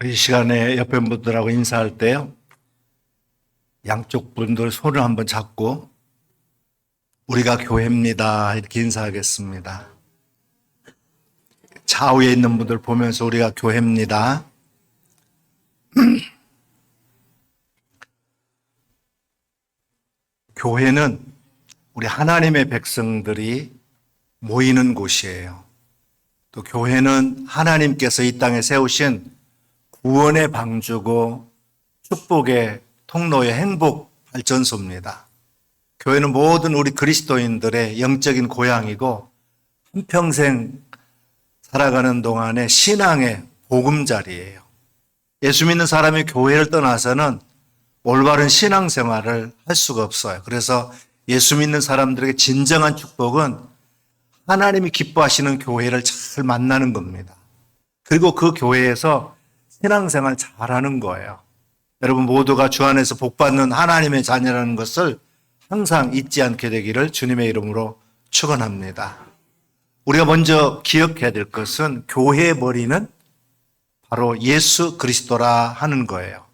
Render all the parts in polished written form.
이 시간에 옆에 분들하고 인사할 때요, 양쪽 분들 손을 한번 잡고 우리가 교회입니다 이렇게 인사하겠습니다. 좌우에 있는 분들 보면서 우리가 교회입니다. 교회는 우리 하나님의 백성들이 모이는 곳이에요. 또 교회는 하나님께서 이 땅에 세우신 구원의 방주고 축복의 통로의 행복 발전소입니다. 교회는 모든 우리 그리스도인들의 영적인 고향이고 한평생 살아가는 동안의 신앙의 보금자리예요. 예수 믿는 사람이 교회를 떠나서는 올바른 신앙생활을 할 수가 없어요. 그래서 예수 믿는 사람들에게 진정한 축복은 하나님이 기뻐하시는 교회를 잘 만나는 겁니다. 그리고 그 교회에서 신앙생활 잘하는 거예요. 여러분 모두가 주 안에서 복받는 하나님의 자녀라는 것을 항상 잊지 않게 되기를 주님의 이름으로 축원합니다. 우리가 먼저 기억해야 될 것은 교회의 머리는 바로 예수 그리스도라 하는 거예요.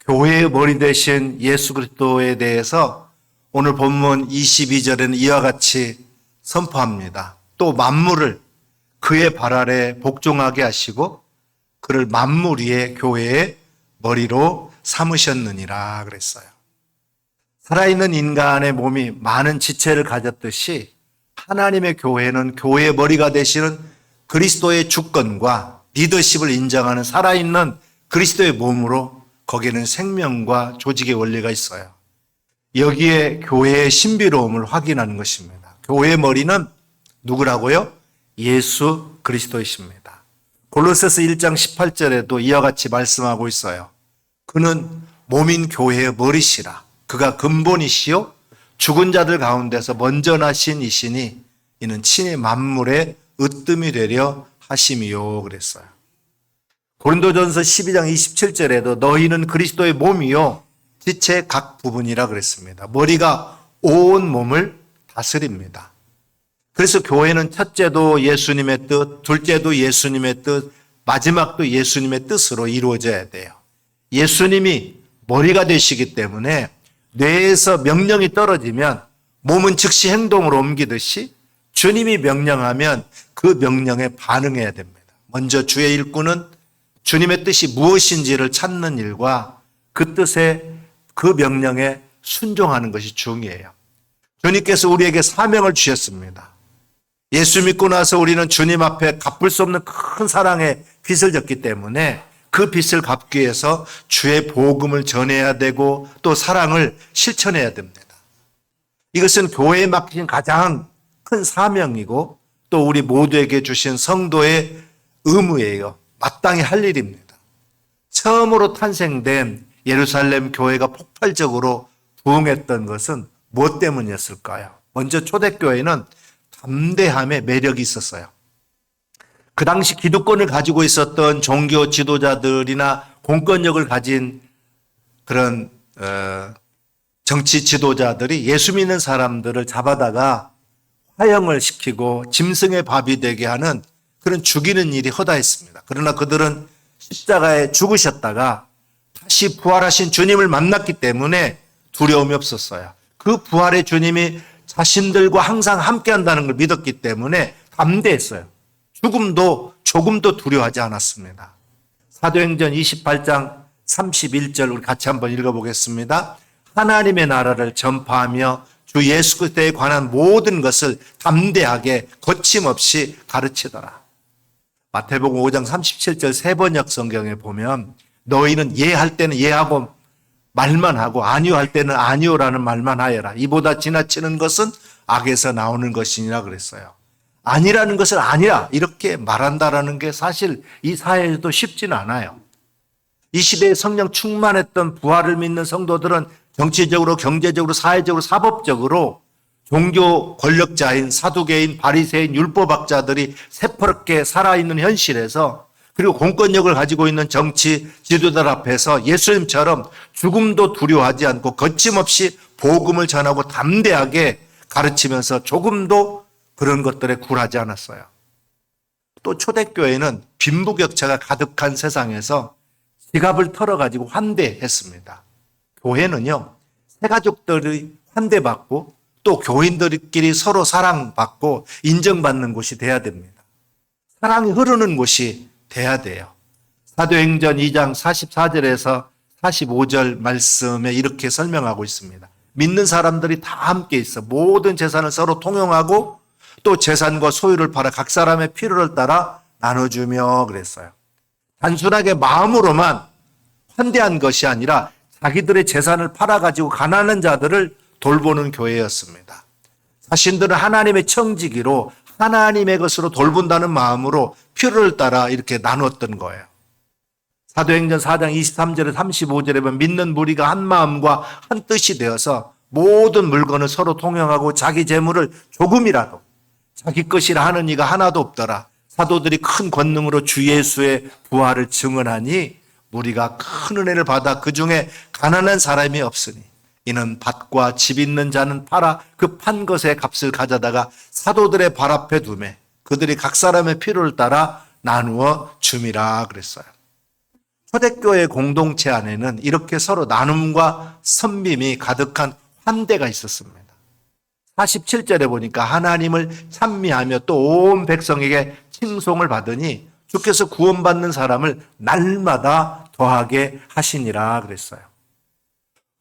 교회의 머리 되신 예수 그리스도에 대해서 오늘 본문 22절에는 이와 같이 선포합니다. 또 만물을 그의 발 아래 복종하게 하시고 그를 만물 위에 교회의 머리로 삼으셨느니라 그랬어요. 살아있는 인간의 몸이 많은 지체를 가졌듯이 하나님의 교회는 교회의 머리가 되시는 그리스도의 주권과 리더십을 인정하는 살아있는 그리스도의 몸으로 거기에는 생명과 조직의 원리가 있어요. 여기에 교회의 신비로움을 확인하는 것입니다. 교회의 머리는 누구라고요? 예수 그리스도이십니다. 골로새서 1장 18절에도 이와 같이 말씀하고 있어요. 그는 몸인 교회의 머리시라. 그가 근본이시요 죽은 자들 가운데서 먼저 나신 이시니 이는 친히 만물의 으뜸이 되려 하심이요 그랬어요. 고린도전서 12장 27절에도 너희는 그리스도의 몸이요 지체 각 부분이라 그랬습니다. 머리가 온 몸을 다스립니다. 그래서 교회는 첫째도 예수님의 뜻, 둘째도 예수님의 뜻, 마지막도 예수님의 뜻으로 이루어져야 돼요. 예수님이 머리가 되시기 때문에 뇌에서 명령이 떨어지면 몸은 즉시 행동으로 옮기듯이 주님이 명령하면 그 명령에 반응해야 됩니다. 먼저 주의 일꾼은 주님의 뜻이 무엇인지를 찾는 일과 그 뜻에 그 명령에 순종하는 것이 중요해요. 주님께서 우리에게 사명을 주셨습니다. 예수 믿고 나서 우리는 주님 앞에 갚을 수 없는 큰 사랑의 빚을 졌기 때문에 그 빚을 갚기 위해서 주의 복음을 전해야 되고 또 사랑을 실천해야 됩니다. 이것은 교회에 맡긴 가장 큰 사명이고 또 우리 모두에게 주신 성도의 의무예요. 마땅히 할 일입니다. 처음으로 탄생된 예루살렘 교회가 폭발적으로 부흥했던 것은 무엇 때문이었을까요? 먼저 초대교회는 담대함의 매력이 있었어요. 그 당시 기득권을 가지고 있었던 종교 지도자들이나 공권력을 가진 그런 정치 지도자들이 예수 믿는 사람들을 잡아다가 화형을 시키고 짐승의 밥이 되게 하는 그런 죽이는 일이 허다했습니다. 그러나 그들은 십자가에 죽으셨다가 다시 부활하신 주님을 만났기 때문에 두려움이 없었어요. 그 부활의 주님이 자신들과 항상 함께한다는 걸 믿었기 때문에 담대했어요. 죽음도 조금도 두려워하지 않았습니다. 사도행전 28장 31절 우리 같이 한번 읽어보겠습니다. 하나님의 나라를 전파하며 주 예수 그리스도에 관한 모든 것을 담대하게 거침없이 가르치더라. 마태복음 5장 37절 세번역 성경에 보면 너희는 예할 때는 예하고 말만 하고 아니요 할 때는 아니요라는 말만 하여라. 이보다 지나치는 것은 악에서 나오는 것이니라 그랬어요. 아니라는 것을 아니라 이렇게 말한다라는 게 사실 이 사회에도 쉽지는 않아요. 이 시대에 성령 충만했던 부활을 믿는 성도들은 정치적으로, 경제적으로, 사회적으로, 사법적으로 종교 권력자인 사두개인, 바리새인, 율법학자들이 새파랗게 살아있는 현실에서 그리고 공권력을 가지고 있는 정치 지도자들 앞에서 예수님처럼 죽음도 두려워하지 않고 거침없이 복음을 전하고 담대하게 가르치면서 조금도 그런 것들에 굴하지 않았어요. 또 초대교회는 빈부격차가 가득한 세상에서 지갑을 털어가지고 환대했습니다. 교회는요, 새가족들이 환대받고 또 교인들끼리 서로 사랑받고 인정받는 곳이 돼야 됩니다. 사랑이 흐르는 곳이 돼야 돼요. 사도행전 2장 44절에서 45절 말씀에 이렇게 설명하고 있습니다. 믿는 사람들이 다 함께 있어 모든 재산을 서로 통용하고 또 재산과 소유를 팔아 각 사람의 필요를 따라 나눠주며 그랬어요. 단순하게 마음으로만 환대한 것이 아니라 자기들의 재산을 팔아가지고 가난한 자들을 돌보는 교회였습니다. 자신들은 하나님의 청지기로 하나님의 것으로 돌본다는 마음으로 필요를 따라 이렇게 나눴던 거예요. 사도행전 4장 23절에 35절에 보면 믿는 무리가 한 마음과 한 뜻이 되어서 모든 물건을 서로 통용하고 자기 재물을 조금이라도 자기 것이라 하는 이가 하나도 없더라. 사도들이 큰 권능으로 주 예수의 부활을 증언하니 무리가 큰 은혜를 받아 그 중에 가난한 사람이 없으니 이는 밭과 집 있는 자는 팔아 그 판 것의 값을 가져다가 사도들의 발 앞에 두매 그들이 각 사람의 필요를 따라 나누어 줌이라 그랬어요. 초대교회 공동체 안에는 이렇게 서로 나눔과 선빔이 가득한 환대가 있었습니다. 47절에 보니까 하나님을 찬미하며 또 온 백성에게 칭송을 받으니 주께서 구원받는 사람을 날마다 더하게 하시니라 그랬어요.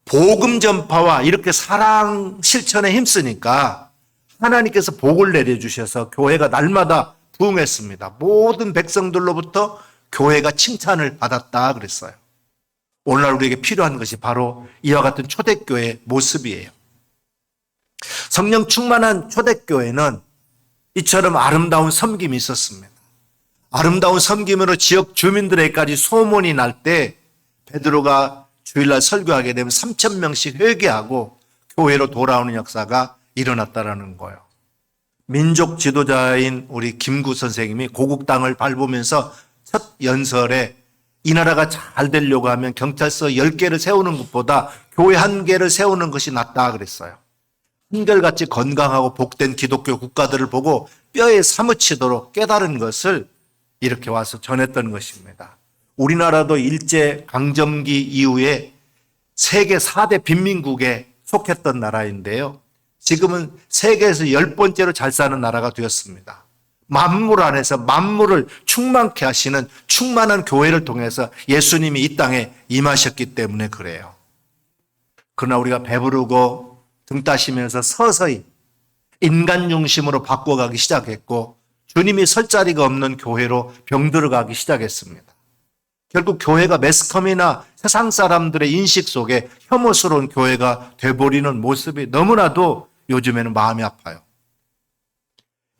복음 전파와 이렇게 사랑 실천에 힘쓰니까 하나님께서 복을 내려주셔서 교회가 날마다 부흥했습니다. 모든 백성들로부터 교회가 칭찬을 받았다 그랬어요. 오늘날 우리에게 필요한 것이 바로 이와 같은 초대교회의 모습이에요. 성령 충만한 초대교회는 이처럼 아름다운 섬김이 있었습니다. 아름다운 섬김으로 지역 주민들에게까지 소문이 날 때 베드로가 주일날 설교하게 되면 3,000명씩 회개하고 교회로 돌아오는 역사가 일어났다라는 거예요. 민족 지도자인 우리 김구 선생님이 고국 땅을 밟으면서 첫 연설에 이 나라가 잘 되려고 하면 경찰서 10개를 세우는 것보다 교회 1개를 세우는 것이 낫다 그랬어요. 한결같이 건강하고 복된 기독교 국가들을 보고 뼈에 사무치도록 깨달은 것을 이렇게 와서 전했던 것입니다. 우리나라도 일제강점기 이후에 세계 4대 빈민국에 속했던 나라인데요. 지금은 세계에서 10번째로 잘 사는 나라가 되었습니다. 만물 안에서 만물을 충만케 하시는 충만한 교회를 통해서 예수님이 이 땅에 임하셨기 때문에 그래요. 그러나 우리가 배부르고 등 따시면서 서서히 인간 중심으로 바꿔가기 시작했고 주님이 설 자리가 없는 교회로 병들어가기 시작했습니다. 결국 교회가 매스컴이나 세상 사람들의 인식 속에 혐오스러운 교회가 돼버리는 모습이 너무나도 요즘에는 마음이 아파요.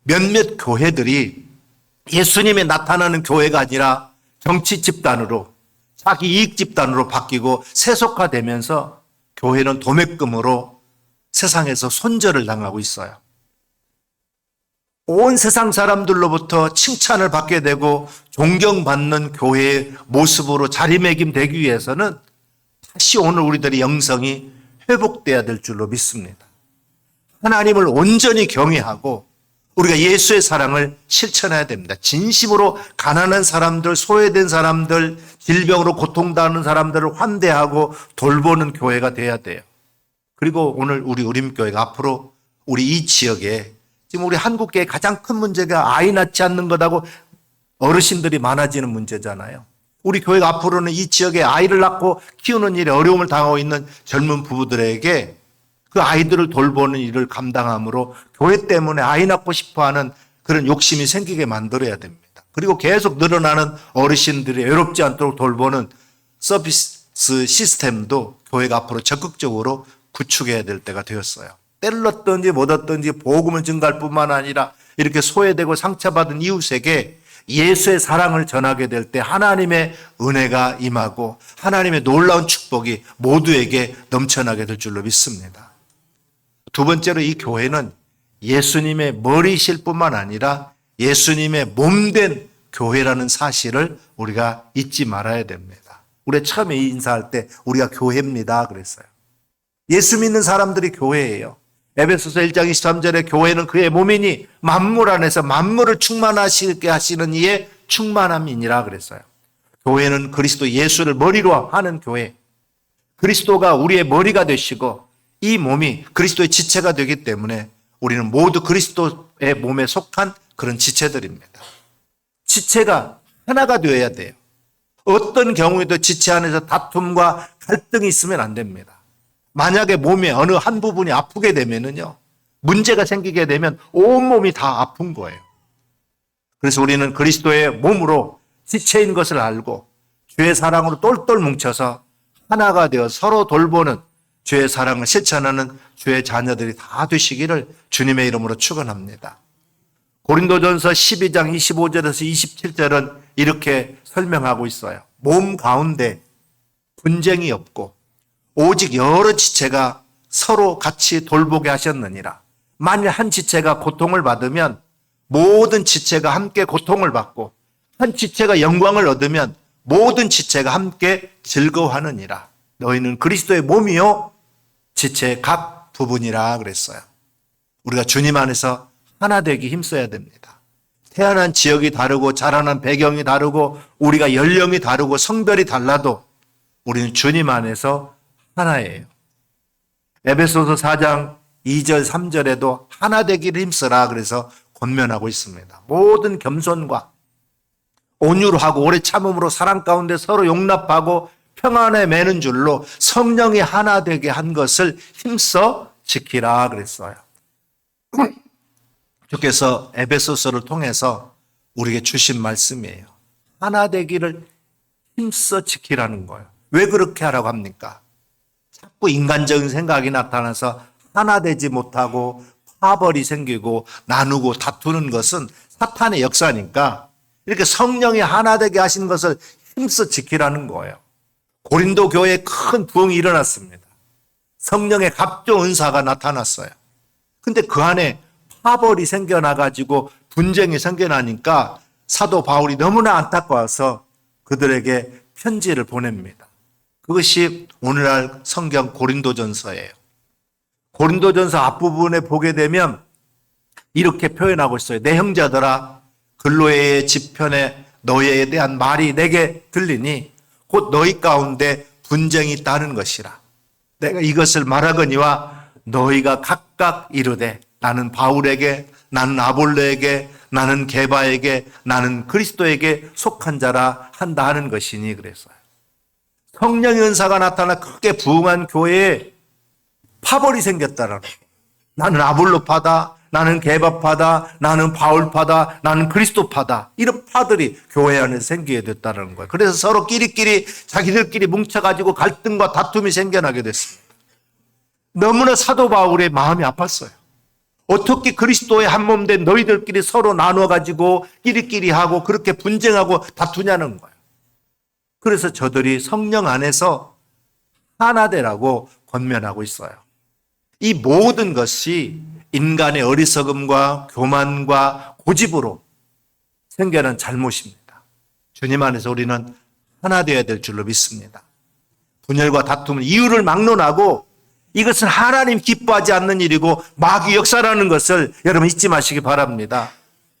몇몇 교회들이 예수님이 나타나는 교회가 아니라 정치 집단으로 자기 이익 집단으로 바뀌고 세속화되면서 교회는 도매금으로 세상에서 손절을 당하고 있어요. 온 세상 사람들로부터 칭찬을 받게 되고 존경받는 교회의 모습으로 자리매김되기 위해서는 다시 오늘 우리들의 영성이 회복돼야 될 줄로 믿습니다. 하나님을 온전히 경외하고 우리가 예수의 사랑을 실천해야 됩니다. 진심으로 가난한 사람들, 소외된 사람들, 질병으로 고통당하는 사람들을 환대하고 돌보는 교회가 돼야 돼요. 그리고 오늘 우리 우림교회가 앞으로 우리 이 지역에 지금 우리 한국계의 가장 큰 문제가 아이 낳지 않는 것하고 어르신들이 많아지는 문제잖아요. 우리 교회가 앞으로는 이 지역에 아이를 낳고 키우는 일에 어려움을 당하고 있는 젊은 부부들에게 그 아이들을 돌보는 일을 감당함으로 교회 때문에 아이 낳고 싶어하는 그런 욕심이 생기게 만들어야 됩니다. 그리고 계속 늘어나는 어르신들이 외롭지 않도록 돌보는 서비스 시스템도 교회가 앞으로 적극적으로 구축해야 될 때가 되었어요. 때를 얻든지 못 얻든지 복음을 증가할 뿐만 아니라 이렇게 소외되고 상처받은 이웃에게 예수의 사랑을 전하게 될 때 하나님의 은혜가 임하고 하나님의 놀라운 축복이 모두에게 넘쳐나게 될 줄로 믿습니다. 두 번째로 이 교회는 예수님의 머리실 뿐만 아니라 예수님의 몸된 교회라는 사실을 우리가 잊지 말아야 됩니다. 우리가 처음에 인사할 때 우리가 교회입니다 그랬어요. 예수 믿는 사람들이 교회예요. 에베소서 1장 23절에 교회는 그의 몸이니 만물 안에서 만물을 충만하시게 하시는 이의 충만함이니라 그랬어요. 교회는 그리스도 예수를 머리로 하는 교회. 그리스도가 우리의 머리가 되시고 이 몸이 그리스도의 지체가 되기 때문에 우리는 모두 그리스도의 몸에 속한 그런 지체들입니다. 지체가 하나가 되어야 돼요. 어떤 경우에도 지체 안에서 다툼과 갈등이 있으면 안 됩니다. 만약에 몸의 어느 한 부분이 아프게 되면은요, 문제가 생기게 되면 온몸이 다 아픈 거예요. 그래서 우리는 그리스도의 몸으로 지체인 것을 알고 주의 사랑으로 똘똘 뭉쳐서 하나가 되어 서로 돌보는 주의 사랑을 실천하는 주의 자녀들이 다 되시기를 주님의 이름으로 축원합니다. 고린도전서 12장 25절에서 27절은 이렇게 설명하고 있어요. 몸 가운데 분쟁이 없고 오직 여러 지체가 서로 같이 돌보게 하셨느니라. 만일 한 지체가 고통을 받으면 모든 지체가 함께 고통을 받고 한 지체가 영광을 얻으면 모든 지체가 함께 즐거워하느니라. 너희는 그리스도의 몸이요 지체의 각 부분이라 그랬어요. 우리가 주님 안에서 하나 되기 힘써야 됩니다. 태어난 지역이 다르고 자라난 배경이 다르고 우리가 연령이 다르고 성별이 달라도 우리는 주님 안에서 하나예요. 에베소서 4장 2절 3절에도 하나 되기를 힘쓰라 그래서 권면하고 있습니다. 모든 겸손과 온유하고 오래 참음으로 사랑 가운데 서로 용납하고 평안에 매는 줄로 성령이 하나 되게 한 것을 힘써 지키라 그랬어요. 주께서 에베소서를 통해서 우리에게 주신 말씀이에요. 하나 되기를 힘써 지키라는 거예요. 왜 그렇게 하라고 합니까? 자꾸 인간적인 생각이 나타나서 하나 되지 못하고 파벌이 생기고 나누고 다투는 것은 사탄의 역사니까 이렇게 성령이 하나 되게 하신 것을 힘써 지키라는 거예요. 고린도 교회에 큰 부흥이 일어났습니다. 성령의 각종 은사가 나타났어요. 근데 그 안에 파벌이 생겨나가지고 분쟁이 생겨나니까 사도 바울이 너무나 안타까워서 그들에게 편지를 보냅니다. 그것이 오늘날 성경 고린도전서예요. 고린도전서 앞부분에 보게 되면 이렇게 표현하고 있어요. 내 형제들아 글로에의 지편에 너희에 대한 말이 내게 들리니 곧 너희 가운데 분쟁이 있다는 것이라. 내가 이것을 말하거니와 너희가 각각 이르되 나는 바울에게 나는 아볼로에게 나는 게바에게 나는 그리스도에게 속한 자라 한다 하는 것이니 그랬어요. 성령의 은사가 나타나 크게 부흥한 교회에 파벌이 생겼다라는 거예요. 나는 아볼로파다, 나는 게바파다, 나는 바울파다, 나는 그리스도파다. 이런 파들이 교회 안에 생기게 됐다는 거예요. 그래서 서로 끼리끼리 자기들끼리 뭉쳐가지고 갈등과 다툼이 생겨나게 됐습니다. 너무나 사도 바울의 마음이 아팠어요. 어떻게 그리스도의 한 몸 된 너희들끼리 서로 나눠가지고 끼리끼리 하고 그렇게 분쟁하고 다투냐는 거예요. 그래서 저들이 성령 안에서 하나 되라고 권면하고 있어요. 이 모든 것이 인간의 어리석음과 교만과 고집으로 생겨난 잘못입니다. 주님 안에서 우리는 하나 되어야 될 줄로 믿습니다. 분열과 다툼은 이유를 막론하고 이것은 하나님 기뻐하지 않는 일이고 마귀 역사라는 것을 여러분 잊지 마시기 바랍니다.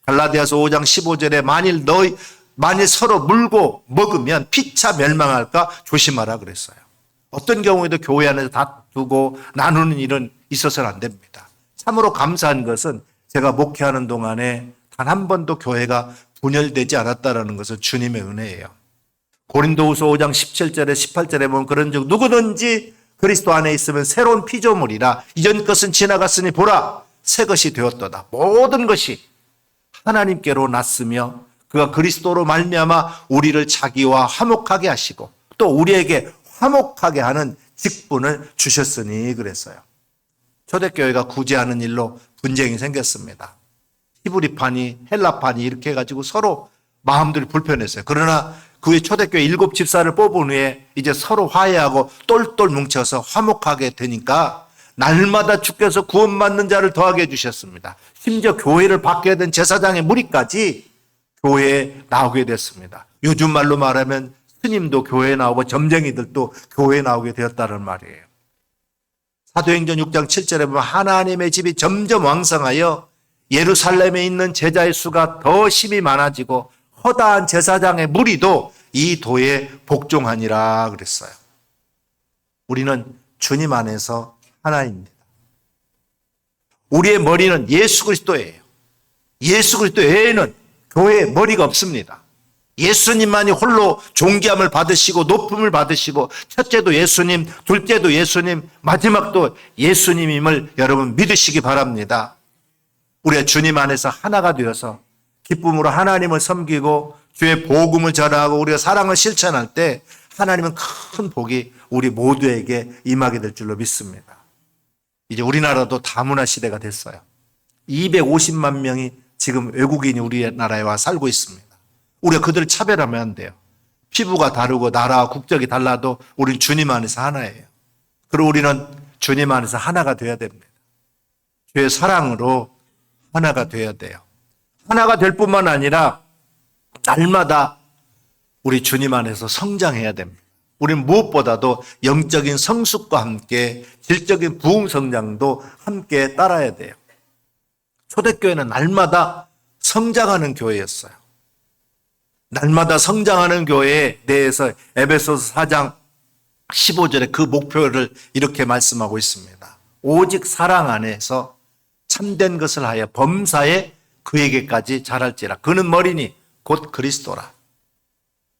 갈라디아서 5장 15절에 만일 서로 물고 먹으면 피차 멸망할까 조심하라 그랬어요. 어떤 경우에도 교회 안에서 다투고 나누는 일은 있어서는 안 됩니다. 참으로 감사한 것은 제가 목회하는 동안에 단 한 번도 교회가 분열되지 않았다는 것은 주님의 은혜예요. 고린도후서 5장 17절에 18절에 보면 그런즉 누구든지 그리스도 안에 있으면 새로운 피조물이라 이전 것은 지나갔으니 보라 새 것이 되었도다. 모든 것이 하나님께로 났으며 그가 그리스도로 말미암아 우리를 자기와 화목하게 하시고 또 우리에게 화목하게 하는 직분을 주셨으니 그랬어요. 초대교회가 구제하는 일로 분쟁이 생겼습니다. 히브리파니 헬라파니 이렇게 해가지고 서로 마음들이 불편했어요. 그러나 그 후에 초대교회 7 집사를 뽑은 후에 이제 서로 화해하고 똘똘 뭉쳐서 화목하게 되니까 날마다 주께서 구원받는 자를 더하게 해주셨습니다. 심지어 교회를 받게 된 제사장의 무리까지 교회에 나오게 됐습니다. 요즘 말로 말하면 스님도 교회에 나오고 점쟁이들도 교회에 나오게 되었다는 말이에요. 사도행전 6장 7절에 보면 하나님의 집이 점점 왕성하여 예루살렘에 있는 제자의 수가 더 심히 많아지고 허다한 제사장의 무리도 이 도에 복종하니라 그랬어요. 우리는 주님 안에서 하나입니다. 우리의 머리는 예수 그리스도예요. 예수 그리스도 외에는 교회에 머리가 없습니다. 예수님만이 홀로 존귀함을 받으시고 높음을 받으시고 첫째도 예수님, 둘째도 예수님, 마지막도 예수님임을 여러분 믿으시기 바랍니다. 우리가 주님 안에서 하나가 되어서 기쁨으로 하나님을 섬기고 주의 복음을 전하고 우리가 사랑을 실천할 때 하나님은 큰 복이 우리 모두에게 임하게 될 줄로 믿습니다. 이제 우리나라도 다문화 시대가 됐어요. 250만 명이 지금 외국인이 우리나라에 와 살고 있습니다. 우리가 그들을 차별하면 안 돼요. 피부가 다르고 나라와 국적이 달라도 우리는 주님 안에서 하나예요. 그리고 우리는 주님 안에서 하나가 되어야 됩니다. 주의 사랑으로 하나가 되어야 돼요. 하나가 될 뿐만 아니라 날마다 우리 주님 안에서 성장해야 됩니다. 우리는 무엇보다도 영적인 성숙과 함께 질적인 부흥 성장도 함께 따라야 돼요. 초대교회는 날마다 성장하는 교회였어요. 날마다 성장하는 교회에 대해서 에베소서 4장 15절에 그 목표를 이렇게 말씀하고 있습니다. 오직 사랑 안에서 참된 것을 하여 범사에 그에게까지 자랄지라. 그는 머리니 곧 그리스도라.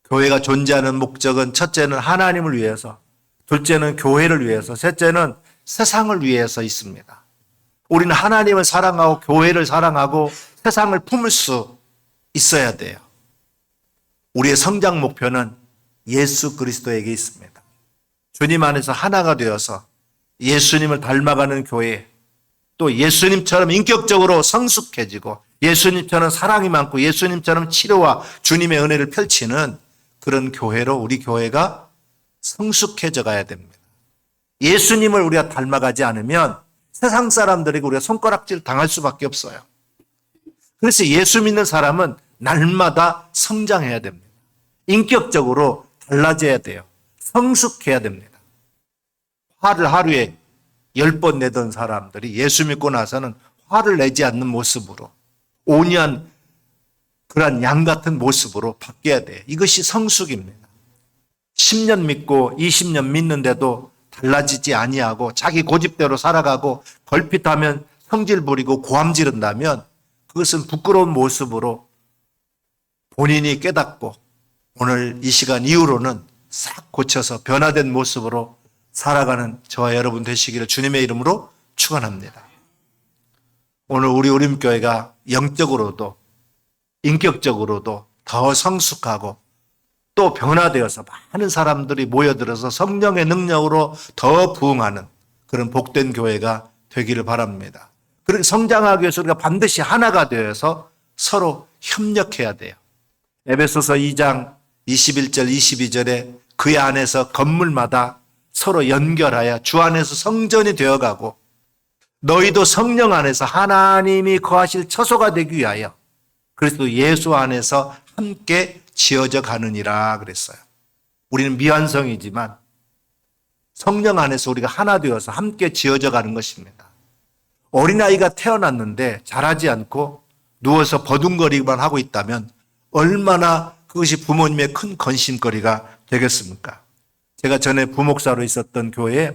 교회가 존재하는 목적은 첫째는 하나님을 위해서, 둘째는 교회를 위해서, 셋째는 세상을 위해서 있습니다. 우리는 하나님을 사랑하고 교회를 사랑하고 세상을 품을 수 있어야 돼요. 우리의 성장 목표는 예수 그리스도에게 있습니다. 주님 안에서 하나가 되어서 예수님을 닮아가는 교회, 또 예수님처럼 인격적으로 성숙해지고 예수님처럼 사랑이 많고 예수님처럼 치료와 주님의 은혜를 펼치는 그런 교회로 우리 교회가 성숙해져 가야 됩니다. 예수님을 우리가 닮아가지 않으면 세상 사람들에게 우리가 손가락질 당할 수밖에 없어요. 그래서 예수 믿는 사람은 날마다 성장해야 됩니다. 인격적으로 달라져야 돼요. 성숙해야 됩니다. 화를 하루에 10번 내던 사람들이 예수 믿고 나서는 화를 내지 않는 모습으로 온유한 그러한 양 같은 모습으로 바뀌어야 돼요. 이것이 성숙입니다. 10년 믿고 20년 믿는데도 달라지지 아니하고 자기 고집대로 살아가고 걸핏하면 성질 부리고 고함 지른다면 그것은 부끄러운 모습으로 본인이 깨닫고 오늘 이 시간 이후로는 싹 고쳐서 변화된 모습으로 살아가는 저와 여러분 되시기를 주님의 이름으로 축원합니다. 오늘 우리 우림교회가 영적으로도 인격적으로도 더 성숙하고 또 변화되어서 많은 사람들이 모여들어서 성령의 능력으로 더 부흥하는 그런 복된 교회가 되기를 바랍니다. 그렇게 성장하기 위해서 우리가 반드시 하나가 되어서 서로 협력해야 돼요. 에베소서 2장 21절 22절에 그의 안에서 건물마다 서로 연결하여 주 안에서 성전이 되어가고 너희도 성령 안에서 하나님이 거하실 처소가 되기 위하여 그리스도 예수 안에서 함께 지어져 가느니라 그랬어요. 우리는 미완성이지만 성령 안에서 우리가 하나 되어서 함께 지어져 가는 것입니다. 어린아이가 태어났는데 자라지 않고 누워서 버둥거리기만 하고 있다면 얼마나 그것이 부모님의 큰 건심거리가 되겠습니까? 제가 전에 부목사로 있었던 교회에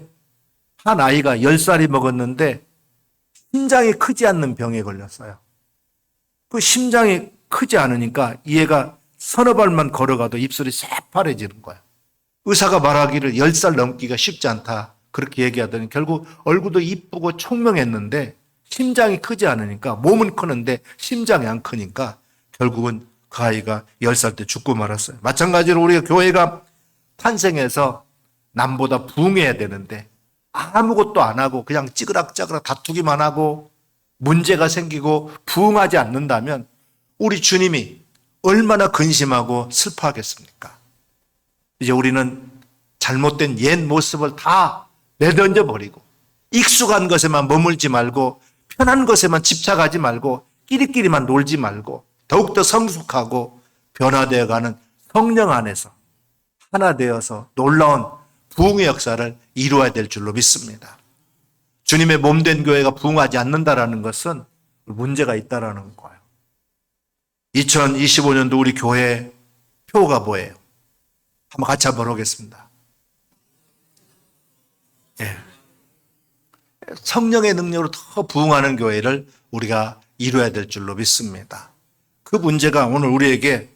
한 아이가 10살이 먹었는데 심장이 크지 않는 병에 걸렸어요. 그 심장이 크지 않으니까 이 애가 서너 발만 걸어가도 입술이 새파래지는 거예요. 의사가 말하기를 10살 넘기가 쉽지 않다 그렇게 얘기하더니 결국 얼굴도 이쁘고 총명했는데 심장이 크지 않으니까 몸은 크는데 심장이 안 크니까 결국은 그 아이가 10살 때 죽고 말았어요. 마찬가지로 우리가 교회가 탄생해서 남보다 부흥해야 되는데 아무것도 안 하고 그냥 찌그락짜그락 다투기만 하고 문제가 생기고 부흥하지 않는다면 우리 주님이 얼마나 근심하고 슬퍼하겠습니까? 이제 우리는 잘못된 옛 모습을 다 내던져 버리고 익숙한 것에만 머물지 말고 편한 것에만 집착하지 말고 끼리끼리만 놀지 말고 더욱더 성숙하고 변화되어 가는 성령 안에서 하나 되어서 놀라운 부흥의 역사를 이루어야 될 줄로 믿습니다. 주님의 몸된 교회가 부흥하지 않는다라는 것은 문제가 있다라는 거예요. 2025년도 우리 교회 표가 뭐예요? 한번 같이 한번 보겠습니다. 예. 성령의 능력으로 더 부흥하는 교회를 우리가 이루어야 될 줄로 믿습니다. 그 문제가 오늘 우리에게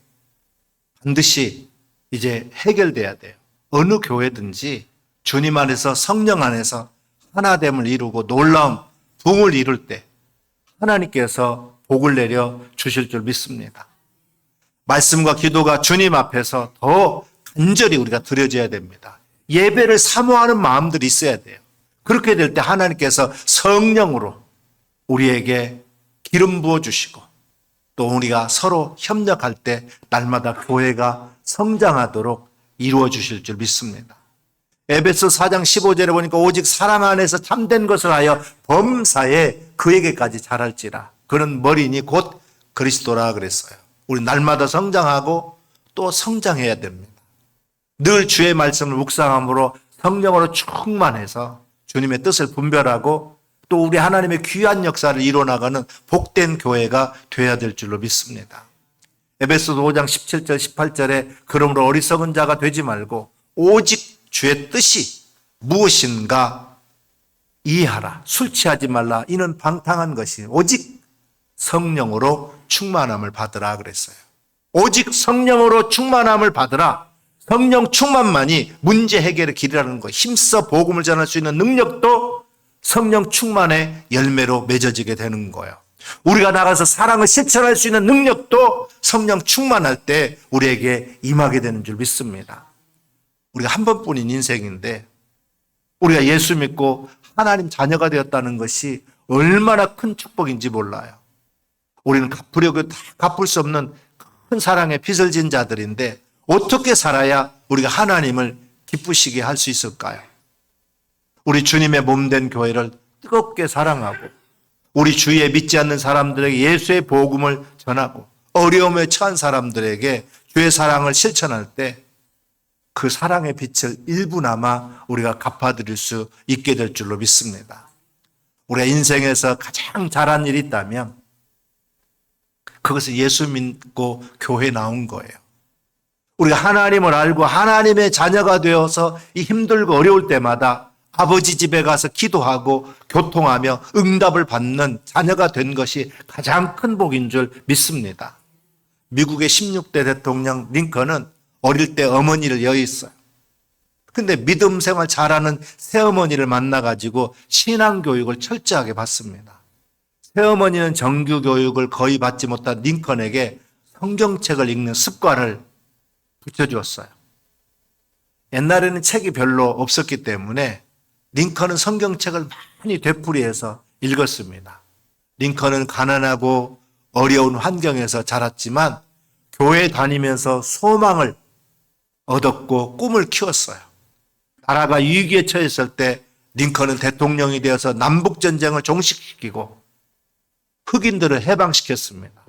반드시 이제 해결돼야 돼요. 어느 교회든지 주님 안에서 성령 안에서 하나됨을 이루고 놀라운 부흥을 이룰 때 하나님께서 복을 내려 주실 줄 믿습니다. 말씀과 기도가 주님 앞에서 더 간절히 우리가 드려져야 됩니다. 예배를 사모하는 마음들이 있어야 돼요. 그렇게 될 때 하나님께서 성령으로 우리에게 기름 부어주시고 또 우리가 서로 협력할 때 날마다 교회가 성장하도록 이루어 주실 줄 믿습니다. 에베소 4장 15절에 보니까 오직 사랑 안에서 참된 것을 하여 범사에 그에게까지 자랄지라. 그는 머리니 곧 그리스도라 그랬어요. 우리 날마다 성장하고 또 성장해야 됩니다. 늘 주의 말씀을 묵상함으로 성령으로 충만해서 주님의 뜻을 분별하고 또 우리 하나님의 귀한 역사를 이뤄나가는 복된 교회가 되어야 될 줄로 믿습니다. 에베소서 5장 17절 18절에 그러므로 어리석은 자가 되지 말고 오직 주의 뜻이 무엇인가 이해하라. 술 취하지 말라. 이는 방탕한 것이 오직 성령으로 충만함을 받으라 그랬어요. 오직 성령으로 충만함을 받으라. 성령 충만만이 문제 해결의 길이라는 거. 힘써 복음을 전할 수 있는 능력도 성령 충만의 열매로 맺어지게 되는 거예요. 우리가 나가서 사랑을 실천할 수 있는 능력도 성령 충만할 때 우리에게 임하게 되는 줄 믿습니다. 우리가 한 번뿐인 인생인데 우리가 예수 믿고 하나님 자녀가 되었다는 것이 얼마나 큰 축복인지 몰라요. 우리는 갚으려고 다 갚을 수 없는 큰 사랑의 빚을 진 자들인데 어떻게 살아야 우리가 하나님을 기쁘시게 할 수 있을까요? 우리 주님의 몸된 교회를 뜨겁게 사랑하고 우리 주위에 믿지 않는 사람들에게 예수의 복음을 전하고 어려움에 처한 사람들에게 주의 사랑을 실천할 때 그 사랑의 빛을 일부나마 우리가 갚아드릴 수 있게 될 줄로 믿습니다. 우리가 인생에서 가장 잘한 일이 있다면 그것은 예수 믿고 교회 나온 거예요. 우리가 하나님을 알고 하나님의 자녀가 되어서 이 힘들고 어려울 때마다 아버지 집에 가서 기도하고 교통하며 응답을 받는 자녀가 된 것이 가장 큰 복인 줄 믿습니다. 미국의 16대 대통령 링컨은 어릴 때 어머니를 여의었어요. 근데 믿음 생활 잘하는 새어머니를 만나가지고 신앙교육을 철저하게 받습니다. 새어머니는 정규 교육을 거의 받지 못한 링컨에게 성경책을 읽는 습관을 붙여주었어요. 옛날에는 책이 별로 없었기 때문에 링컨은 성경책을 많이 되풀이해서 읽었습니다. 링컨은 가난하고 어려운 환경에서 자랐지만 교회 다니면서 소망을 얻었고 꿈을 키웠어요. 나라가 위기에 처했을 때 링컨은 대통령이 되어서 남북전쟁을 종식시키고 흑인들을 해방시켰습니다.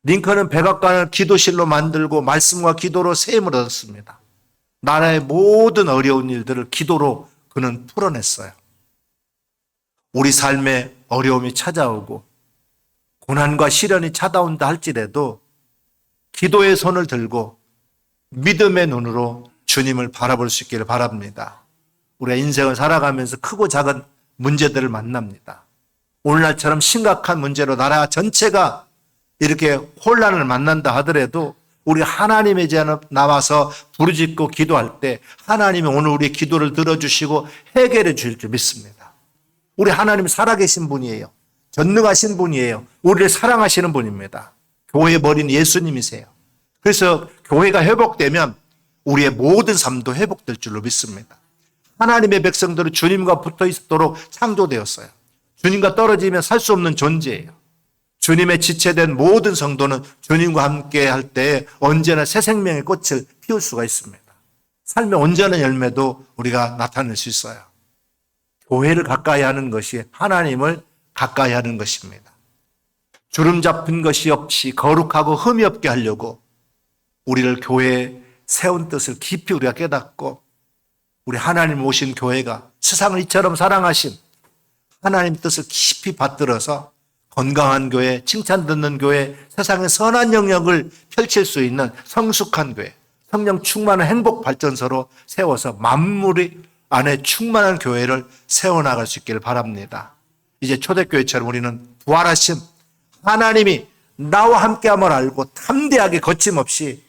링컨은 백악관을 기도실로 만들고 말씀과 기도로 세임을 얻었습니다. 나라의 모든 어려운 일들을 기도로 그는 풀어냈어요. 우리 삶에 어려움이 찾아오고 고난과 시련이 찾아온다 할지라도 기도의 손을 들고 믿음의 눈으로 주님을 바라볼 수 있기를 바랍니다. 우리가 인생을 살아가면서 크고 작은 문제들을 만납니다. 오늘날처럼 심각한 문제로 나라 전체가 이렇게 혼란을 만난다 하더라도 우리 하나님의 제안에 나와서 부르짖고 기도할 때 하나님이 오늘 우리의 기도를 들어주시고 해결해 주실 줄 믿습니다. 우리 하나님 살아계신 분이에요. 전능하신 분이에요. 우리를 사랑하시는 분입니다. 교회의 머리는 예수님이세요. 그래서 교회가 회복되면 우리의 모든 삶도 회복될 줄로 믿습니다. 하나님의 백성들은 주님과 붙어 있도록 창조되었어요. 주님과 떨어지면 살 수 없는 존재예요. 주님의 지체된 모든 성도는 주님과 함께 할 때 언제나 새 생명의 꽃을 피울 수가 있습니다. 삶의 온전한 열매도 우리가 나타낼 수 있어요. 교회를 가까이 하는 것이 하나님을 가까이 하는 것입니다. 주름 잡힌 것이 없이 거룩하고 흠이 없게 하려고 우리를 교회에 세운 뜻을 깊이 우리가 깨닫고 우리 하나님 오신 교회가 세상을 이처럼 사랑하신 하나님 뜻을 깊이 받들어서 건강한 교회, 칭찬 듣는 교회, 세상의 선한 영역을 펼칠 수 있는 성숙한 교회, 성령 충만한 행복 발전소로 세워서 만물이 안에 충만한 교회를 세워나갈 수 있기를 바랍니다. 이제 초대교회처럼 우리는 부활하신 하나님이 나와 함께함을 알고 담대하게 거침없이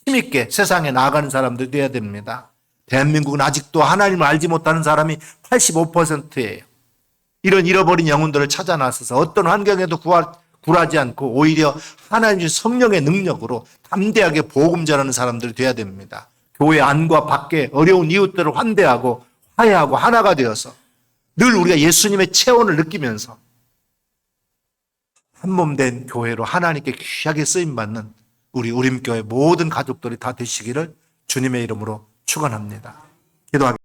힘있게 세상에 나아가는 사람들이 되어야 됩니다. 대한민국은 아직도 하나님을 알지 못하는 사람이 85%예요. 이런 잃어버린 영혼들을 찾아 나서서 어떤 환경에도 굴하지 않고 오히려 하나님 주신 성령의 능력으로 담대하게 복음 전하는 사람들이 되어야 됩니다. 교회 안과 밖에 어려운 이웃들을 환대하고 화해하고 하나가 되어서 늘 우리가 예수님의 체온을 느끼면서 한몸된 교회로 하나님께 귀하게 쓰임받는 우리 우림교회 모든 가족들이 다 되시기를 주님의 이름으로 축원합니다. 기도하겠습니다.